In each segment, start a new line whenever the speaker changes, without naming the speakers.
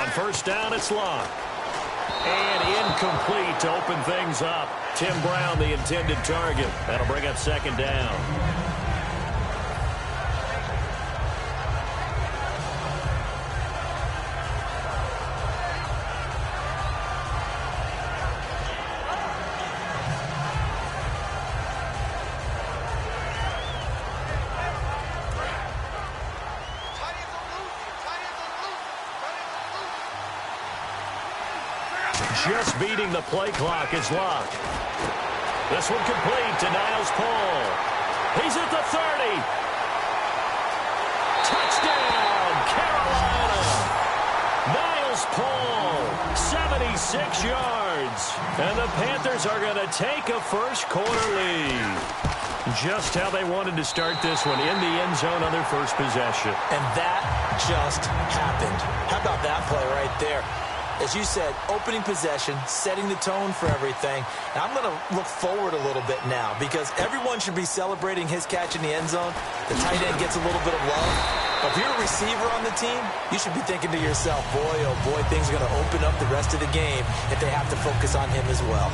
On first down, it's Locke. And incomplete to open things up. Tim Brown, the intended target. That'll bring up second down. Just beating the play clock is Locke. This one complete to Niles Paul. He's at the 30. Touchdown, Carolina. Niles Paul, 76 yards. And the Panthers are going to take a first-quarter lead. Just how they wanted to start this one, in the end zone on their first possession.
And that just happened. How about that play right there? As you said, opening possession, setting the tone for everything. And I'm going to look forward a little bit now because everyone should be celebrating his catch in the end zone. The tight end gets a little bit of love. But if you're a receiver on the team, you should be thinking to yourself, boy, oh boy, things are going to open up the rest of the game if they have to focus on him as well.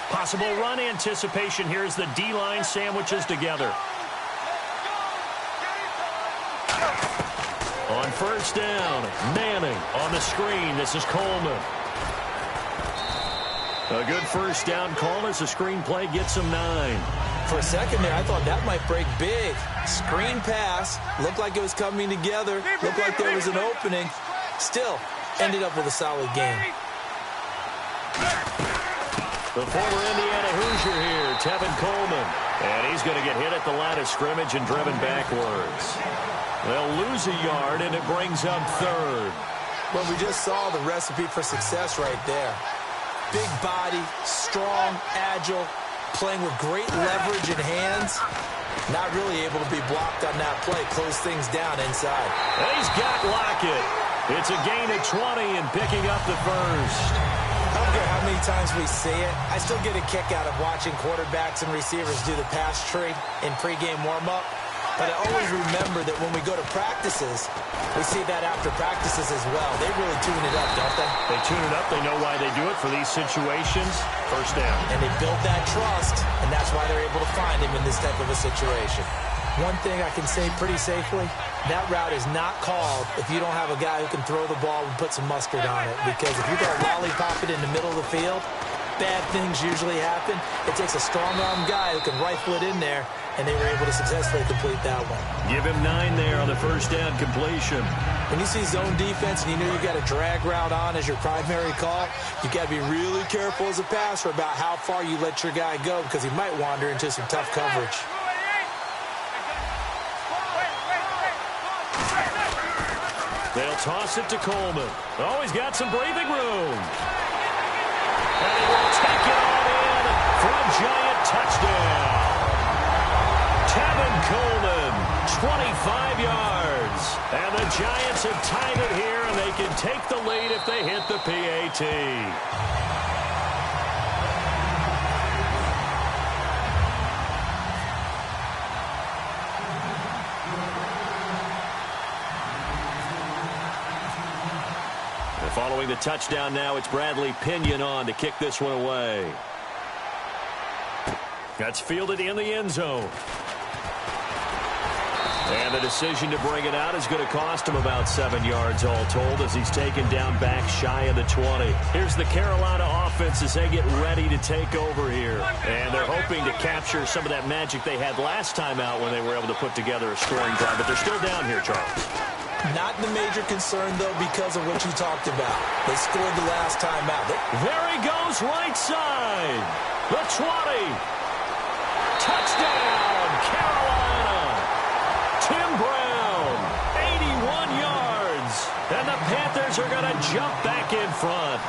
Possible run anticipation here as the D-line sandwiches together. On first down, Manning on the screen. This is Coleman. A good first down call as the screen play gets him 9.
For a second there, I thought that might break big. Screen pass. Looked like it was coming together. Looked like there was an opening. Still, ended up with a solid game.
The former Indiana Hoosier here, Tevin Coleman. And he's going to get hit at the line of scrimmage and driven backwards. They'll lose a yard, and it brings up third.
Well, we just saw the recipe for success right there. Big body, strong, agile, playing with great leverage in hands. Not really able to be blocked on that play. Close things down inside.
And he's got Lockett. It's a gain of 20 and picking up the first.
I don't care how many times we see it. I still get a kick out of watching quarterbacks and receivers do the pass tree in pregame warm-up. But I always remember that when we go to practices, we see that after practices as well. They really tune it up, don't they?
They tune it up. They know why they do it for these situations. First down.
And they build that trust, and that's why they're able to find him in this type of a situation. One thing I can say pretty safely, that route is not called if you don't have a guy who can throw the ball and put some mustard on it. Because if you go lollipop it in the middle of the field, bad things usually happen. It takes a strong-arm guy who can rifle it in there, and they were able to successfully complete that one.
Give him 9 there on the first down completion.
When you see zone defense and you know you've got a drag route on as your primary call, you've got to be really careful as a passer about how far you let your guy go because he might wander into some tough coverage.
They'll toss it to Coleman. Oh, he's got some breathing room. And he will take it on in for a giant touchdown. Tevin Coleman, 25 yards. And the Giants have tied it here, and they can take the lead if they hit the PAT. Following the touchdown now, it's Bradley Pinion on to kick this one away. That's fielded in the end zone. And the decision to bring it out is going to cost him about 7 yards all told as he's taken down back shy of the 20. Here's the Carolina offense as they get ready to take over here. And they're hoping to capture some of that magic they had last time out when they were able to put together a scoring drive. But they're still down here, Charles.
Not the major concern, though, because of what you talked about. They scored the last time out.
There he goes, right side. The 20. Touchdown, Carolina. Tim Brown, 81 yards. And the Panthers are going to jump back in front.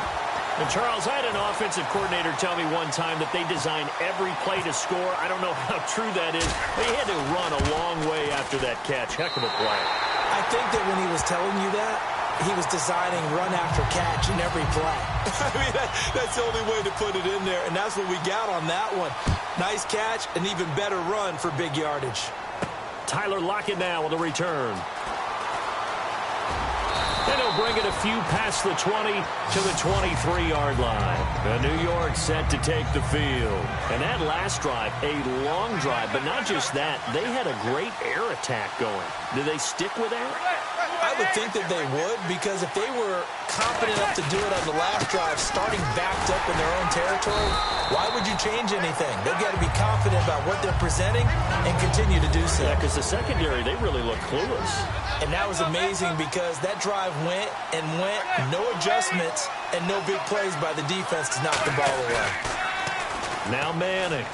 And, Charles, I had an offensive coordinator tell me one time that they design every play to score. I don't know how true that is. They had to run a long way after that catch. Heck of a play.
I think that when he was telling you that, he was designing run after catch in every play. I mean, that's the only way to put it in there, and that's what we got on that one. Nice catch, an even better run for big yardage.
Tyler Lockett now on the return. And he'll bring it a few past the 20 to the 23-yard line. New York set to take the field. And that last drive, a long drive, but not just that. They had a great air attack going. Did they stick with that?
I would think that they would, because if they were confident enough to do it on the last drive, starting backed up in their own territory, why would you change anything? They've got to be confident about what they're presenting and continue to do so.
Yeah, because the secondary, they really look clueless.
And that was amazing because that drive went and went, no adjustments, and no big plays by the defense to knock the ball away.
Now Manning.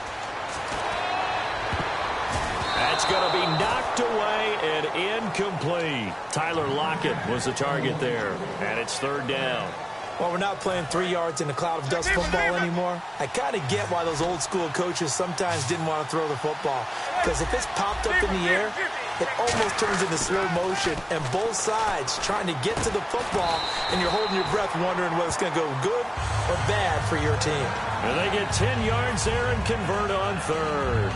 That's going to be knocked away and incomplete. Tyler Lockett was the target there, and it's third down.
Well, we're not playing 3 yards in a cloud of dust football anymore. I kind of get why those old school coaches sometimes didn't want to throw the football, because if it's popped up in the air, it almost turns into slow motion, and both sides trying to get to the football, and you're holding your breath wondering whether it's going to go good or bad for your team.
And they get 10 yards there and convert on third.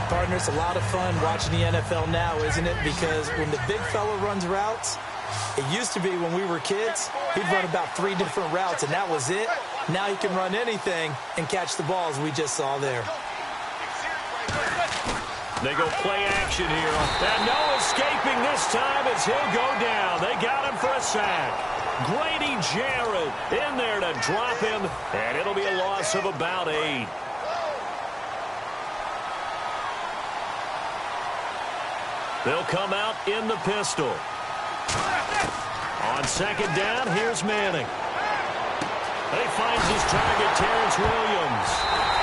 Partner, it's a lot of fun watching the NFL now, isn't it? Because when the big fella runs routes, it used to be when we were kids, he'd run about 3 different routes, and that was it. Now he can run anything and catch the balls we just saw there.
They go play action here. And no escaping this time as he'll go down. They got him for a sack. Grady Jarrett in there to drop him, and it'll be a loss of about 8. They'll come out in the pistol. On second down, here's Manning. He finds his target, Terrence Williams.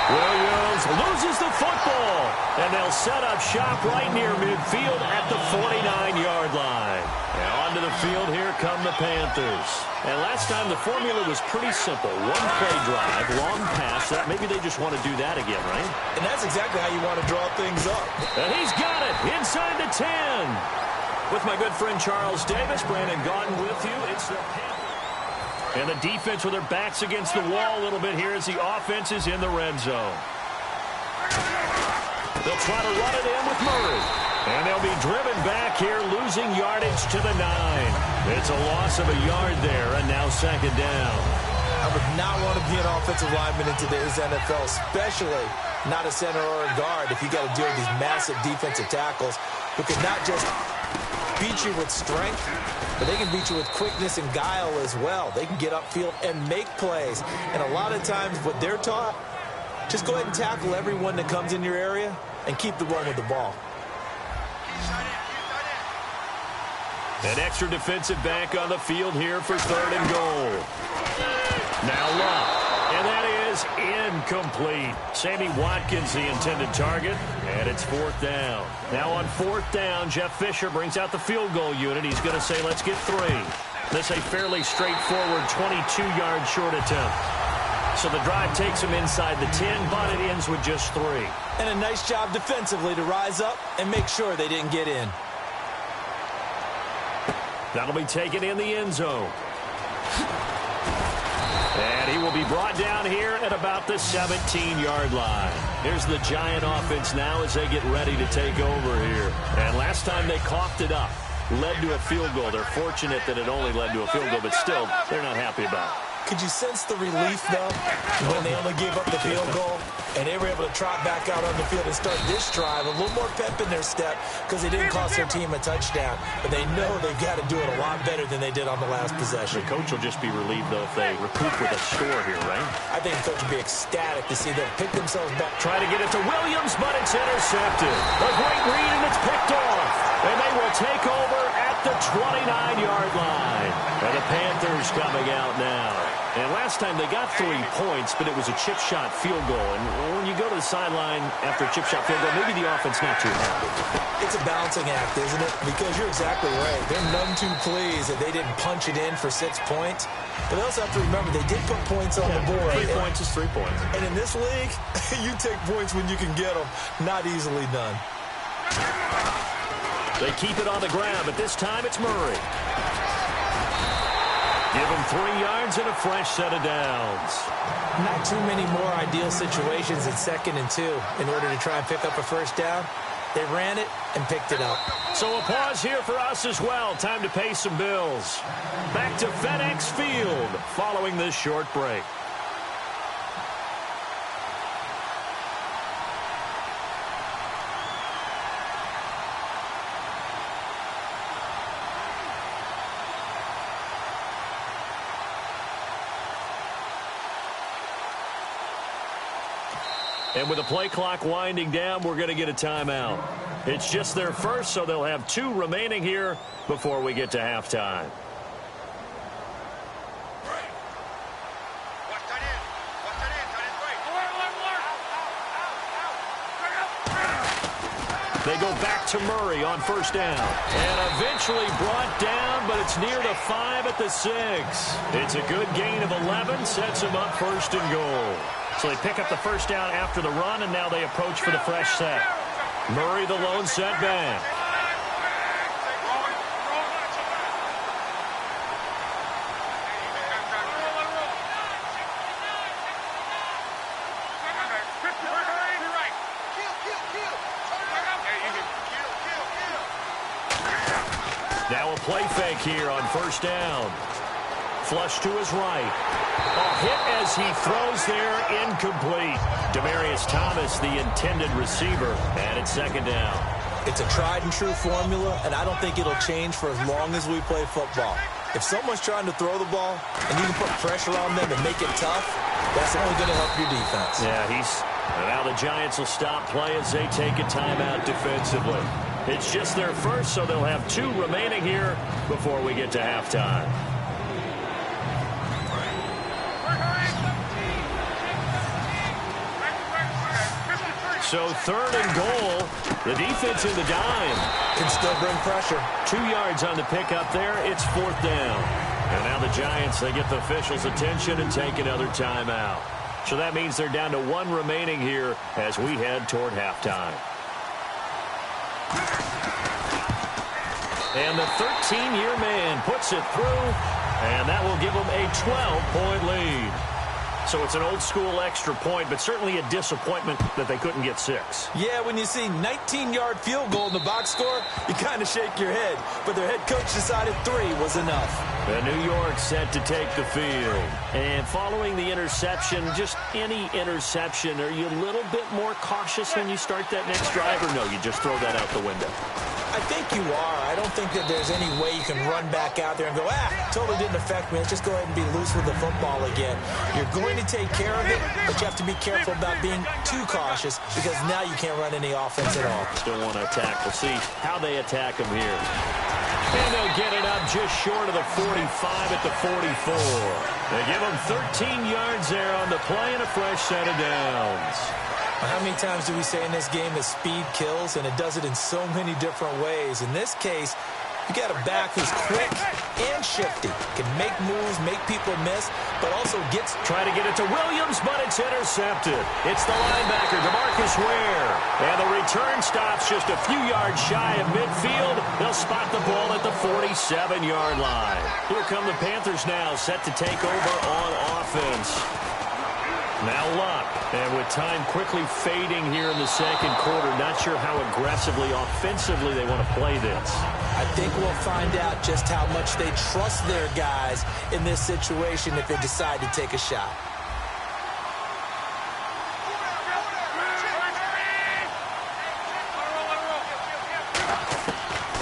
Williams loses the football, and they'll set up shop right near midfield at the 49-yard line. And onto the field, here come the Panthers. And last time, the formula was pretty simple. One play drive, long pass. Maybe they just want to do that again, right?
And that's exactly how you want to draw things up.
And he's got it inside the 10. With my good friend Charles Davis, Brandon Gaudin with you. It's the Panthers. And the defense with their backs against the wall a little bit here as the offense is in the red zone. They'll try to run it in with Murray. And they'll be driven back here, losing yardage to the 9. It's a loss of a yard there, and now second down.
I would not want to be an offensive lineman in today's NFL, especially not a center or a guard, if you got to deal with these massive defensive tackles who can not just beat you with strength, but they can beat you with quickness and guile as well. They can get upfield and make plays. And a lot of times what they're taught, just go ahead and tackle everyone that comes in your area and keep the run with the ball.
An extra defensive back on the field here for third and goal. Now Love. And that is incomplete. Sammy Watkins, the intended target, and it's fourth down. Now on fourth down, Jeff Fisher brings out the field goal unit. He's going to say, let's get 3. This a fairly straightforward 22-yard short attempt. So the drive takes him inside the 10, but it ends with just 3.
And a nice job defensively to rise up and make sure they didn't get in.
That'll be taken in the end zone. And he will be brought down here at about the 17-yard line. Here's the Giant offense now as they get ready to take over here. And last time they coughed it up, led to a field goal. They're fortunate that it only led to a field goal, but still, they're not happy about it.
Could you sense the relief, though, when they only gave up the field goal and they were able to trot back out on the field and start this drive, a little more pep in their step because they didn't cost their team a touchdown. But they know they've got to do it a lot better than they did on the last possession.
The coach will just be relieved, though, if they recoup with a score here, right?
I think the coach will be ecstatic to see them pick themselves back.
Try to get it to Williams, but it's intercepted. A great read, and it's picked off. And they will take over at the 29-yard line. And the Panthers coming out now. And last time they got 3 points, but it was a chip shot field goal. And when you go to the sideline after a chip shot field goal, maybe the offense not too happy.
It's a balancing act, isn't it? Because you're exactly right. They're none too pleased that they didn't punch it in for 6 points. But they also have to remember they did put points on the board.
3 points is 3 points.
And in this league, you take points when you can get them. Not easily done.
They keep it on the ground, but this time it's Murray. Give him 3 yards and a fresh set of downs.
Not too many more ideal situations in 2nd and 2 in order to try and pick up a first down. They ran it and picked it up.
So a pause here for us as well. Time to pay some bills. Back to FedEx Field following this short break. And with the play clock winding down, we're going to get a timeout. It's just their first, so they'll have 2 remaining here before we get to halftime. They go back to Murray on first down. And eventually brought down, but it's near the 5 at the 6. It's a good gain of 11, sets them up 1st and goal. So they pick up the first down after the run, and now they approach for the fresh set. Murray, the lone setback. Now a play fake here on first down. Flush to his right. A hit as he throws there, incomplete. Demaryius Thomas, the intended receiver, and it's 2nd down.
It's a tried-and-true formula, and I don't think it'll change for as long as we play football. If someone's trying to throw the ball, and you can put pressure on them and make it tough, that's only going to help your defense.
Yeah, and now the Giants will stop play as they take a timeout defensively. It's just their first, so they'll have 2 remaining here before we get to halftime. So 3rd and goal. The defense in the dime.
Can still bring pressure.
2 yards on the pickup there. It's 4th down. And now the Giants, they get the officials' attention and take another timeout. So that means they're down to 1 remaining here as we head toward halftime. And the 13-year man puts it through, and that will give them a 12-point lead. So it's an old-school extra point, but certainly a disappointment that they couldn't get 6.
Yeah, when you see 19-yard field goal in the box score, you kind of shake your head. But their head coach decided 3 was enough.
The New York set to take the field. And following the interception, just any interception, are you a little bit more cautious when you start that next drive, or no, you just throw that out the window?
I think you are. I don't think that there's any way you can run back out there and go, totally didn't affect me. Let's just go ahead and be loose with the football again. You're going to take care of it, but you have to be careful about being too cautious because now you can't run any offense at all.
Still want to attack. We'll see how they attack them here. And they'll get it up just short of the 45 at the 44. They give them 13 yards there on the play and a fresh set of downs.
How many times do we say in this game that speed kills, and it does it in so many different ways? In this case, you got a back who's quick and shifty, can make moves, make people miss, but also gets...
Try to get it to Williams, but it's intercepted. It's the linebacker, DeMarcus Ware. And the return stops just a few yards shy of midfield. They'll spot the ball at the 47-yard line. Here come the Panthers now, set to take over on offense. Now Luck, and with time quickly fading here in the 2nd quarter, not sure how aggressively, offensively they want to play this.
I think we'll find out just how much they trust their guys in this situation if they decide to take a shot.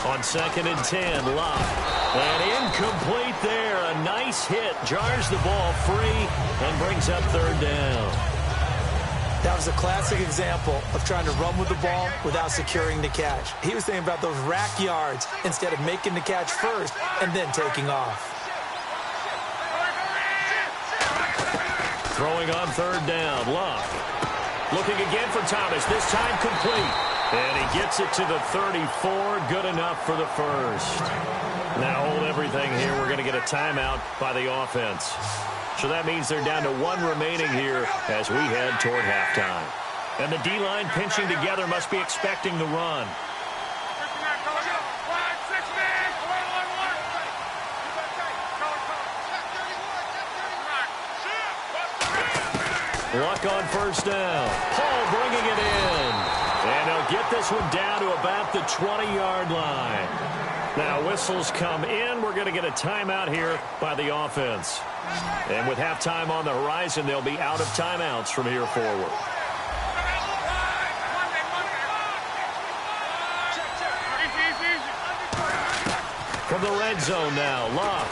On 2nd and 10, Luck. And incomplete there. A nice hit. Jars the ball free and brings up 3rd down.
That was a classic example of trying to run with the ball without securing the catch. He was thinking about those rack yards instead of making the catch first and then taking off.
Throwing on 3rd down, Luck. Looking again for Thomas, this time complete. And he gets it to the 34, good enough for the first. Now hold everything here. We're going to get a timeout by the offense. So that means they're down to 1 remaining here as we head toward halftime. And the D-line pinching together must be expecting the run. Luck on first down. Paul bringing it in. And they'll get this one down to about the 20-yard line. Now whistles come in. We're going to get a timeout here by the offense. And with halftime on the horizon, they'll be out of timeouts from here forward. From the red zone now, Luck.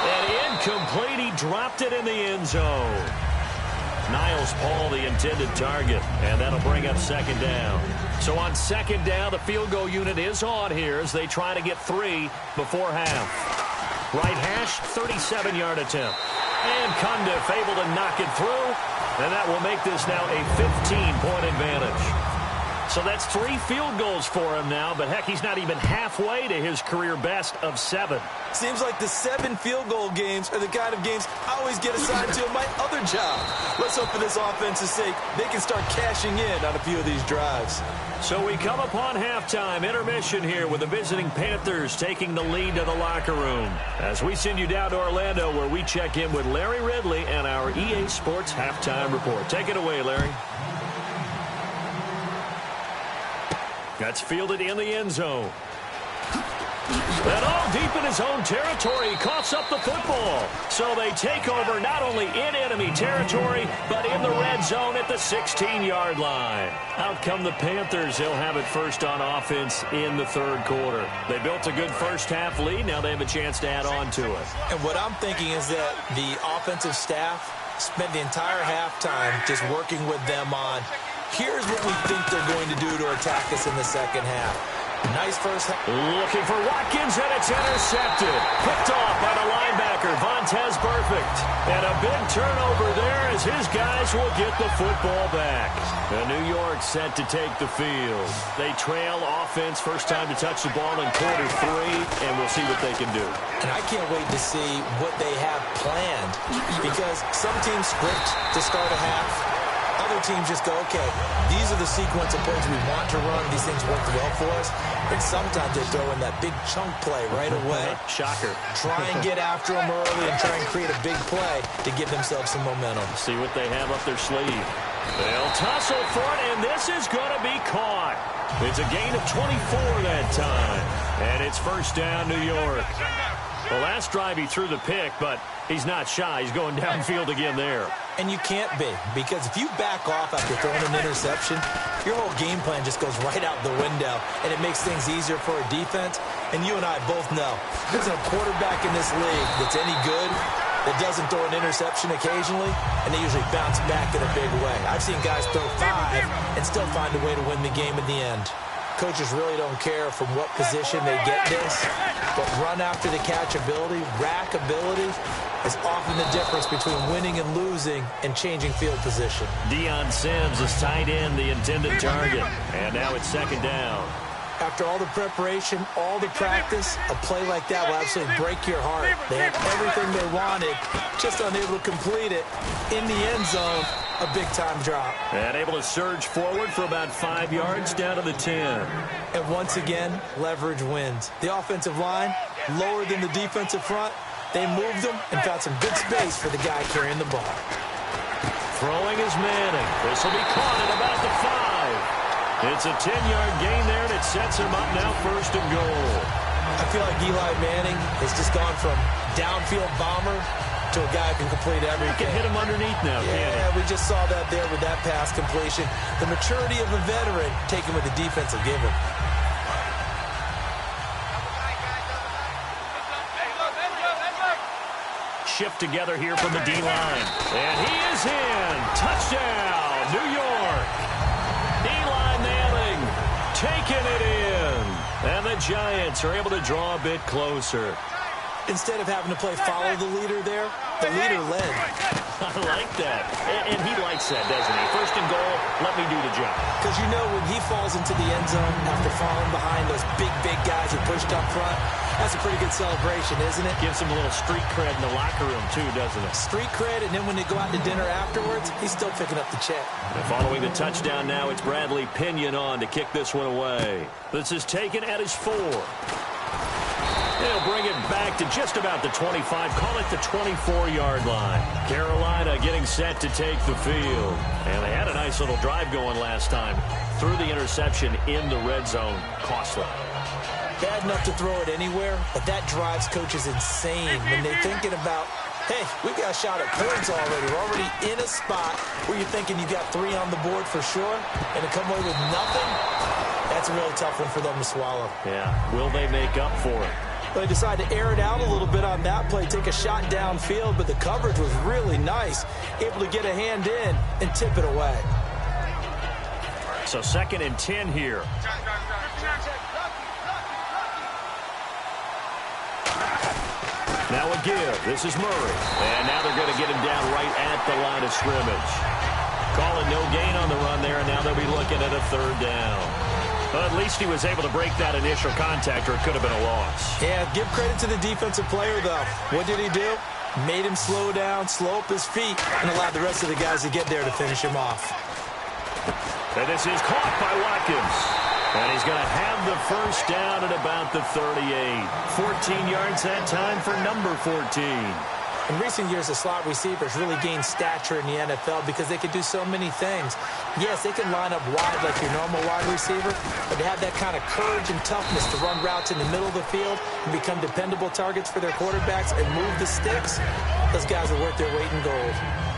And incomplete. He dropped it in the end zone. Niles Paul, the intended target, and that'll bring up second down. So on second down, the field goal unit is on here as they try to get 3 before half. Right hash, 37-yard attempt. And Cundiff able to knock it through, and that will make this now a 15-point advantage. So that's 3 field goals for him now, but heck, he's not even halfway to his career best of 7.
Seems like the 7 field goal games are the kind of games I always get assigned to in my other job. Let's hope for this offense's sake they can start cashing in on a few of these drives.
So we come upon halftime intermission here with the visiting Panthers taking the lead to the locker room. As we send you down to Orlando where we check in with Larry Ridley and our EA Sports halftime report. Take it away, Larry. That's fielded in the end zone. And all deep in his own territory, he coughs up the football. So they take over not only in enemy territory, but in the red zone at the 16-yard line. Out come the Panthers. They'll have it first on offense in the third quarter. They built a good first-half lead. Now they have a chance to add on to it.
And what I'm thinking is that the offensive staff spent the entire halftime just working with them on, here's what we think they're going to do to attack us in the second half. Nice first half.
Looking for Watkins, and it's intercepted. Picked off by the linebacker, Vontaze Burfict. And a big turnover there as his guys will get the football back. And New York set to take the field. They trail offense, first time to touch the ball in quarter 3, and we'll see what they can do.
And I can't wait to see what they have planned, because some teams script to start a half. Other teams just go, okay, these are the sequence of plays we want to run. These things work well for us. And sometimes they throw in that big chunk play right away.
Shocker.
Try and get after them early and try and create a big play to give themselves some momentum.
See what they have up their sleeve. They'll tussle for it, and this is going to be caught. It's a gain of 24 that time. And it's first down, New York. The last drive he threw the pick, but he's not shy. He's going downfield again there.
And you can't be, because if you back off after throwing an interception, your whole game plan just goes right out the window, and it makes things easier for a defense. And you and I both know, there's a quarterback in this league that's any good that doesn't throw an interception occasionally, and they usually bounce back in a big way. I've seen guys throw 5 and still find a way to win the game in the end. Coaches really don't care from what position they get this, but run after the catch ability, rack ability, is often the difference between winning and losing and changing field position.
Deion Sims is tight end, the intended target. And now it's second down.
After all the preparation, all the practice, a play like that will absolutely break your heart. They had everything they wanted, just unable to complete it. In the end zone, a big-time drop.
And able to surge forward for about 5 yards down to the 10.
And once again, leverage wins. The offensive line, lower than the defensive front. They moved them and found some good space for the guy carrying the ball.
Throwing is Manning. This will be caught at about the 5. It's a 10-yard gain there, and it sets him up now first and goal.
I feel like Eli Manning has just gone from downfield bomber to a guy who can complete everything.
He can hit him underneath now, can't he?
Yeah, we just saw that there with that pass completion. The maturity of a veteran taken with the defense will give him.
Shift together here from the D-line. And he is in. Touchdown, New York. Eli Manning taking it in. And the Giants are able to draw a bit closer.
Instead of having to play follow the leader there, the leader led.
I like that. And he likes that, doesn't he? First and goal, let me do the job.
Because you know when he falls into the end zone after falling behind those big guys who pushed up front, that's a pretty good celebration, isn't it?
Gives him a little street cred in the locker room, too, doesn't it?
Street cred, and then when they go out to dinner afterwards, he's still picking up the check.
And following the touchdown now, it's Bradley Pinion on to kick this one away. This is taken at his 4. They'll bring it back to just about the 25, call it the 24-yard line. Carolina getting set to take the field. And they had a nice little drive going last time. Threw the interception in the red zone. Costly.
Bad enough to throw it anywhere, but that drives coaches insane when they're thinking about, hey, we got a shot at points already. We're already in a spot where you're thinking you got 3 on the board for sure, and to come away with nothing, that's a really tough one for them to swallow.
Yeah, will they make up for it?
But they decided to air it out a little bit on that play, take a shot downfield, but the coverage was really nice, able to get a hand in and tip it away.
So 2nd and 10 here. Now a give. This is Murray. And now they're going to get him down right at the line of scrimmage. Calling no gain on the run there, and now they'll be looking at a 3rd down. But at least he was able to break that initial contact, or it could have been a loss.
Yeah, give credit to the defensive player, though. What did he do? Made him slow down, slow up his feet, and allowed the rest of the guys to get there to finish him off.
And this is caught by Watkins. And he's going to have the 1st down at about the 38. 14 yards that time for number 14.
In recent years, the slot receivers really gained stature in the NFL because they can do so many things. Yes, they can line up wide like your normal wide receiver, but they have that kind of courage and toughness to run routes in the middle of the field and become dependable targets for their quarterbacks and move the sticks. Those guys are worth their weight in gold.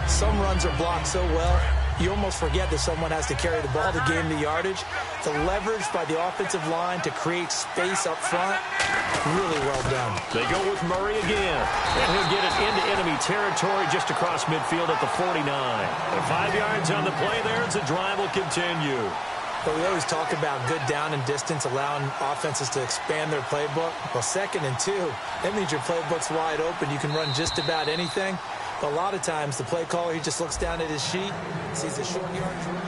Some runs are blocked so well, you almost forget that someone has to carry the ball to gain the yardage. The leverage by the offensive line to create space up front, really well done.
They go with Murray again. And he'll get it into enemy territory just across midfield at the 49. And 5 yards on the play there as the drive will continue.
But we always talk about good down and distance, allowing offenses to expand their playbook. Well, 2nd and 2, that means your playbook's wide open. You can run just about anything. But a lot of times, the play caller, he just looks down at his sheet, sees a short yardage run.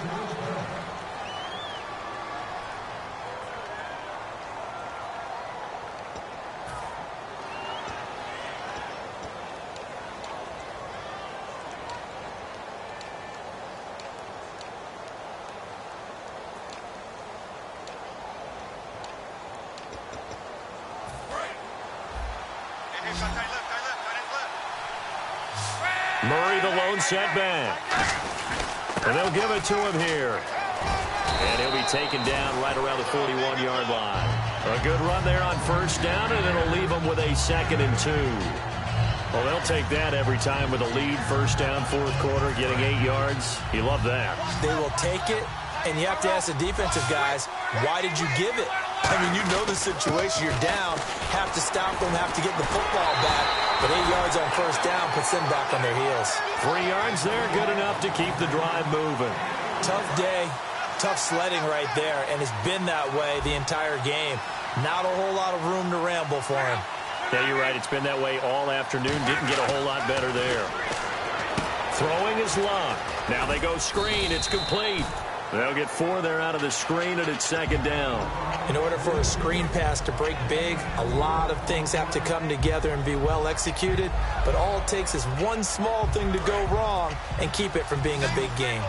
Murray, the lone setback. And they'll give it to him here. And he'll be taken down right around the 41-yard line. A good run there on 1st down, and it'll leave them with a 2nd and 2. Well, they'll take that every time with a lead. 1st down, 4th quarter, getting 8 yards. You love that.
They will take it, and you have to ask the defensive guys, why did you give it? I mean, you know the situation. You're down, have to stop them, have to get the football back. But 8 yards on 1st down puts them back on their heels.
3 yards there, good enough to keep the drive moving.
Tough day, tough sledding right there, and it's been that way the entire game. Not a whole lot of room to ramble for him.
Yeah, you're right. It's been that way all afternoon. Didn't get a whole lot better there. Throwing is locked. Now they go screen. It's complete. They'll get 4 there out of the screen, and it's 2nd down.
In order for a screen pass to break big, a lot of things have to come together and be well executed. But all it takes is one small thing to go wrong and keep it from being a big game.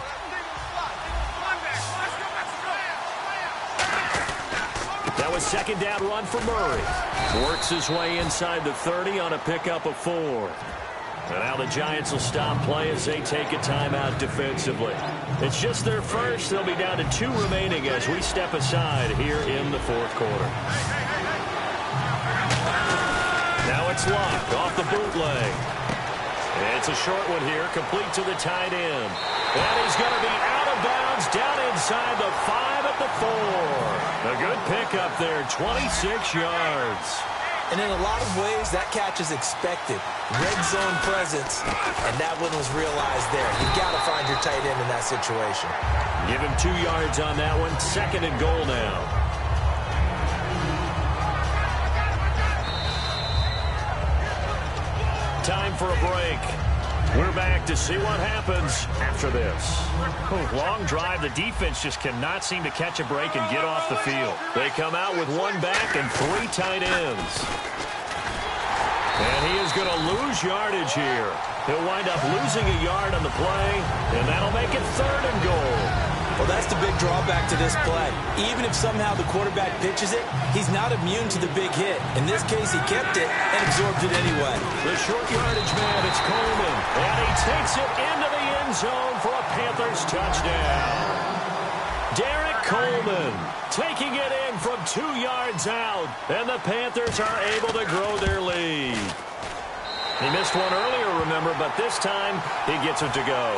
That was 2nd down run for Murray. Works his way inside the 30 on a pickup of 4. And now the Giants will stop play as they take a timeout defensively. It's just their first. They'll be down to 2 remaining as we step aside here in the 4th quarter. Now it's locked off the bootleg. And it's a short one here, complete to the tight end. And he's going to be out of bounds down inside the 5 at the 4. A good pickup there, 26 yards.
And in a lot of ways, that catch is expected. Red zone presence, and that one was realized there. You've got to find your tight end in that situation.
Give him 2 yards on that one. 2nd and goal now. Time for a break. We're back to see what happens after this. Long drive. The defense just cannot seem to catch a break and get off the field. They come out with 1 back and 3 tight ends. And he is going to lose yardage here. He'll wind up losing a yard on the play, and that'll make it 3rd and goal.
Well, that's the big drawback to this play. Even if somehow the quarterback pitches it, he's not immune to the big hit. In this case, he kept it and absorbed it anyway.
The short yardage man, it's Coleman. And he takes it into the end zone for a Panthers touchdown. Derek Coleman taking it in from 2 yards out. And the Panthers are able to grow their lead. He missed one earlier, remember, but this time he gets it to go.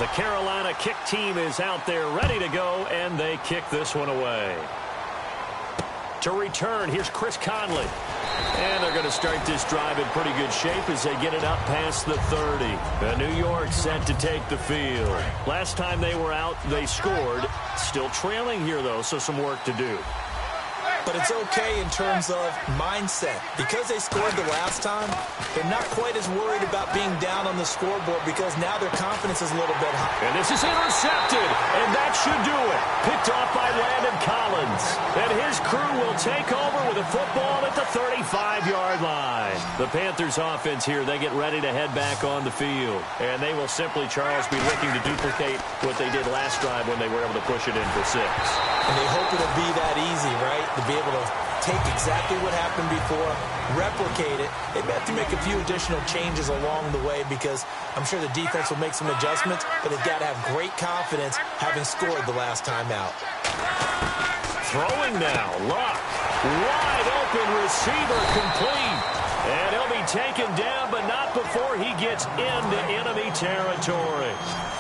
The Carolina kick team is out there ready to go, and they kick this one away. To return, here's Chris Conley. And they're going to start this drive in pretty good shape as they get it up past the 30. New York set to take the field. Last time they were out, they scored. Still trailing here, though, so some work to do.
But it's okay in terms of mindset. Because they scored the last time, they're not quite as worried about being down on the scoreboard because now their confidence is a little bit higher.
And this is intercepted, and that should do it. Picked off by Landon Collins. And his crew will take over with a football at the 35-yard line. The Panthers offense here, they get ready to head back on the field. And they will simply, Charles, be looking to duplicate what they did last drive when they were able to push it in for 6.
And they hope it'll be that easy, right? To be able to take exactly what happened before, replicate it. They may have to make a few additional changes along the way because I'm sure the defense will make some adjustments, but they've got to have great confidence having scored the last time out.
Throwing now, Luck. Wide open receiver complete. And he'll be taken down, but not before he gets into enemy territory.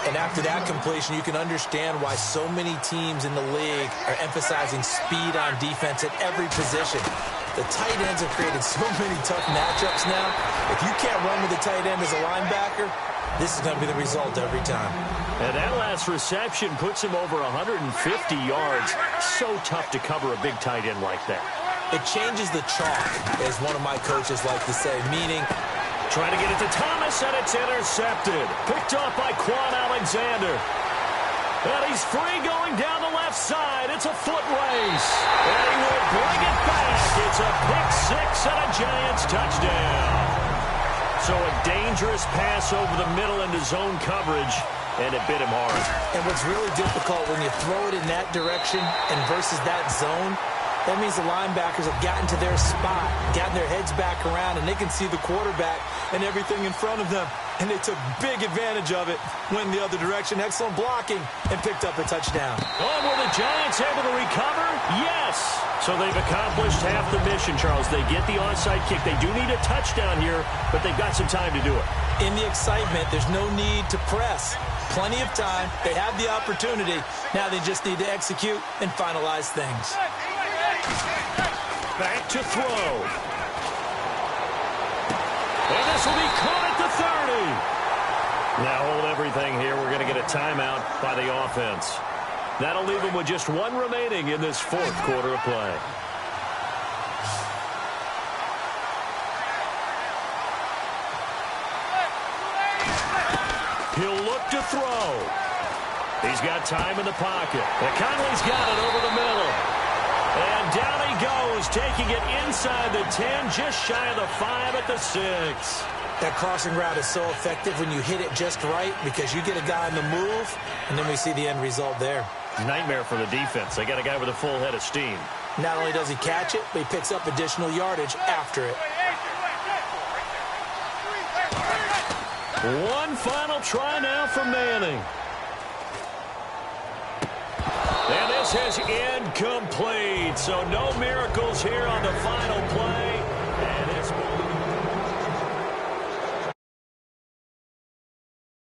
And after that completion, you can understand why so many teams in the league are emphasizing speed on defense at every position. The tight ends have created so many tough matchups now. If you can't run with the tight end as a linebacker, this is going to be the result every time.
And that last reception puts him over 150 yards. So tough to cover a big tight end like that.
It changes the chalk, as one of my coaches like to say, meaning
trying to get it to Thomas, and it's intercepted. Picked off by Quan Alexander. And he's free going down the left side. It's a foot race. And he will bring it back. It's a pick 6 and a Giants touchdown. So a dangerous pass over the middle into zone coverage, and it bit him hard.
And what's really difficult when you throw it in that direction and versus that zone, that means the linebackers have gotten to their spot, gotten their heads back around, and they can see the quarterback and everything in front of them. And they took big advantage of it, went the other direction, excellent blocking, and picked up a touchdown.
Oh, were the Giants able to recover? Yes. So they've accomplished half the mission, Charles. They get the onside kick. They do need a touchdown here, but they've got some time to do it.
In the excitement, there's no need to press. Plenty of time. They have the opportunity. Now they just need to execute and finalize things.
Back to throw. And this will be caught at the 30. Now hold everything here. We're going to get a timeout by the offense. That'll leave them with just one remaining in this fourth quarter of play. He'll look to throw. He's got time in the pocket. And Conley's got it over the middle. And down he goes, taking it inside the 10, just shy of the 5 at the 6.
That crossing route is so effective when you hit it just right because you get a guy on the move, and then we see the end result there.
Nightmare for the defense. They got a guy with a full head of steam.
Not only does he catch it, but he picks up additional yardage after it.
One final try now from Manning. And this is incomplete. So no miracles here on the final play.